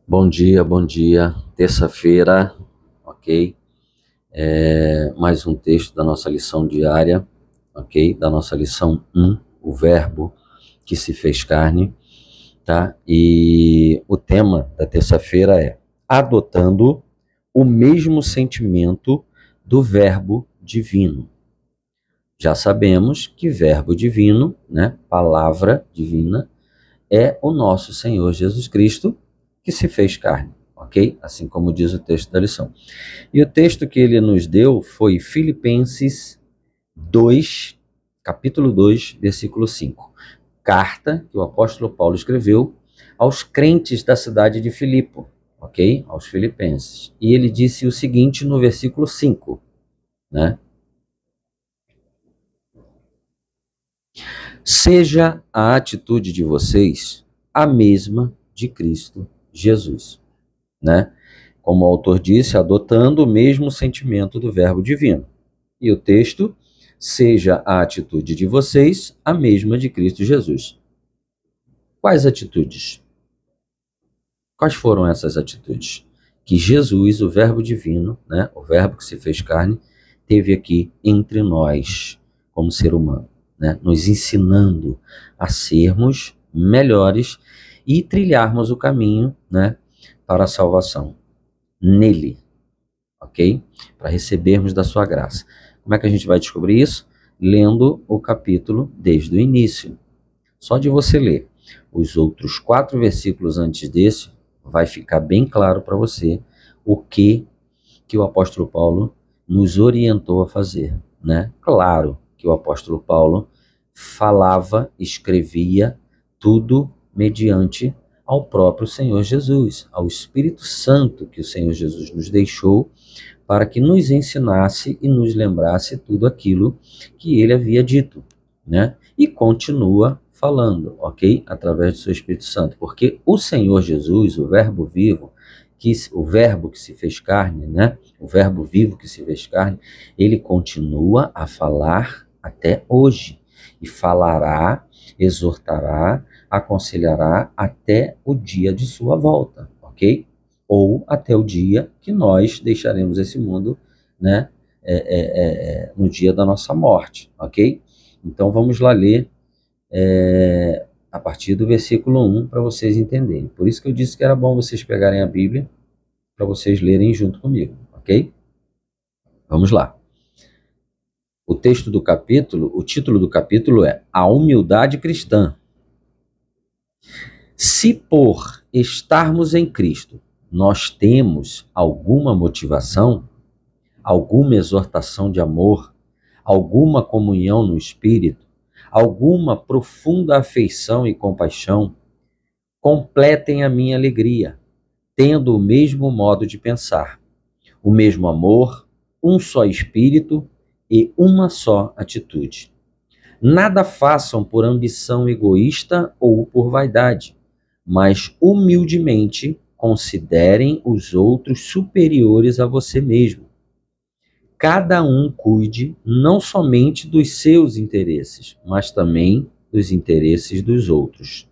Bom dia, bom dia. Terça-feira, ok? Mais um texto da nossa lição diária, ok? Da nossa lição 1, o Verbo que se fez carne, tá? E o tema da terça-feira é adotando o mesmo sentimento do Verbo divino. Já sabemos que Verbo divino, né? Palavra divina, é o nosso Senhor Jesus Cristo que se fez carne, ok? Assim como diz o texto da lição. E o texto que ele nos deu foi Filipenses 2, capítulo 2, versículo 5. Carta que o apóstolo Paulo escreveu aos crentes da cidade de Filipo, ok? Aos filipenses. E ele disse o seguinte no versículo 5, né? Seja a atitude de vocês a mesma de Cristo Jesus, né? Como o autor disse, adotando o mesmo sentimento do Verbo divino. E o texto, seja a atitude de vocês a mesma de Cristo Jesus. Quais atitudes? Quais foram essas atitudes? Que Jesus, o Verbo divino, né, o Verbo que se fez carne, teve aqui entre nós, como ser humano, né, nos ensinando a sermos melhores e trilharmos o caminho, né, para a salvação. Nele, ok? Para recebermos da sua graça. Como é que a gente vai descobrir isso? Lendo o capítulo desde o início. Só de você ler os outros 4 versículos antes desse, vai ficar bem claro para você o que o apóstolo Paulo nos orientou a fazer, né? Claro que o apóstolo Paulo falava, escrevia tudo mediante ao próprio Senhor Jesus, ao Espírito Santo que o Senhor Jesus nos deixou para que nos ensinasse e nos lembrasse tudo aquilo que ele havia dito, né? E continua falando, ok? Através do seu Espírito Santo, porque o Senhor Jesus, o Verbo vivo, o Verbo que se fez carne, né? O Verbo vivo que se fez carne, ele continua a falar até hoje e falará, exortará, aconselhará até o dia de sua volta, ok? Ou até o dia que nós deixaremos esse mundo, né, no dia da nossa morte, ok? Então vamos lá ler a partir do versículo 1 para vocês entenderem. Por isso que eu disse que era bom vocês pegarem a Bíblia para vocês lerem junto comigo, ok? Vamos lá. O texto do capítulo, o título do capítulo é A Humildade Cristã. Se por estarmos em Cristo nós temos alguma motivação, alguma exortação de amor, alguma comunhão no Espírito, alguma profunda afeição e compaixão, completem a minha alegria, tendo o mesmo modo de pensar, o mesmo amor, um só Espírito e uma só atitude. Nada façam por ambição egoísta ou por vaidade, mas humildemente considerem os outros superiores a você mesmo. Cada um cuide não somente dos seus interesses, mas também dos interesses dos outros.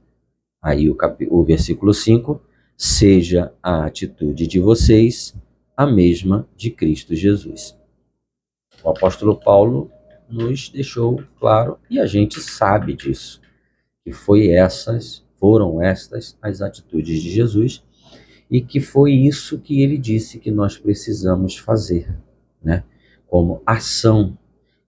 Aí o versículo 5, seja a atitude de vocês a mesma de Cristo Jesus. O apóstolo Paulo nos deixou claro, e a gente sabe disso, que foram estas as atitudes de Jesus, e que foi isso que ele disse que nós precisamos fazer, né? Como ação,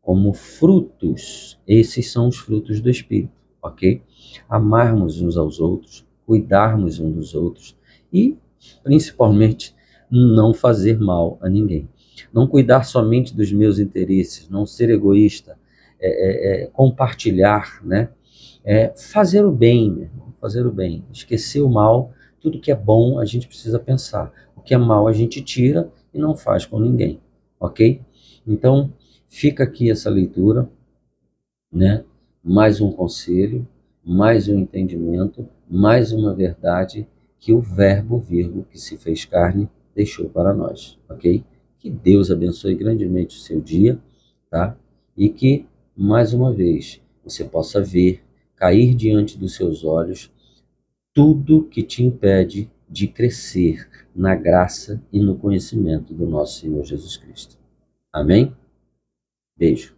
como frutos. Esses são os frutos do Espírito, ok? Amarmos uns aos outros, cuidarmos uns dos outros e, principalmente, não fazer mal a ninguém. Não cuidar somente dos meus interesses, não ser egoísta, compartilhar, né? Fazer o bem, meu irmão, fazer o bem. Esquecer o mal, tudo que é bom a gente precisa pensar. O que é mal a gente tira e não faz com ninguém, ok? Então, fica aqui essa leitura, né? Mais um conselho, mais um entendimento, mais uma verdade que o Verbo vivo que se fez carne deixou para nós, ok? Que Deus abençoe grandemente o seu dia, tá? E que, mais uma vez, você possa ver, cair diante dos seus olhos, tudo que te impede de crescer na graça e no conhecimento do nosso Senhor Jesus Cristo. Amém? Beijo.